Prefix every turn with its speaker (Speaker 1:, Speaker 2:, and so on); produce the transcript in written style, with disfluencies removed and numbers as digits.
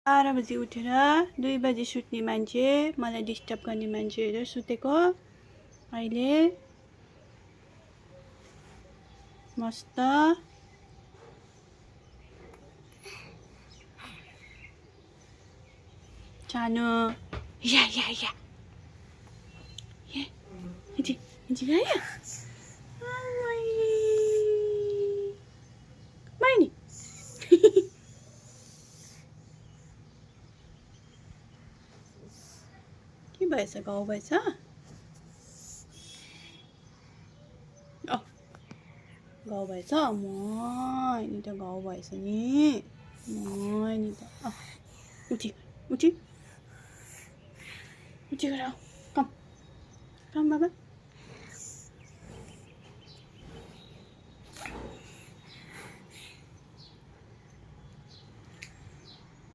Speaker 1: 12 बजी उठेर 2 बजी सुत्ने मान्छे, मलाई डिस्टर्ब गर्ने मान्छेहरू सुतेको। अहिले मस्त सानो या या या या इति गयो बैनी के भएछ? घाउ भएछ? घाउ भएछ? नि त घाउ भएछ नि त। उठी उठी उठी गर कम बाबा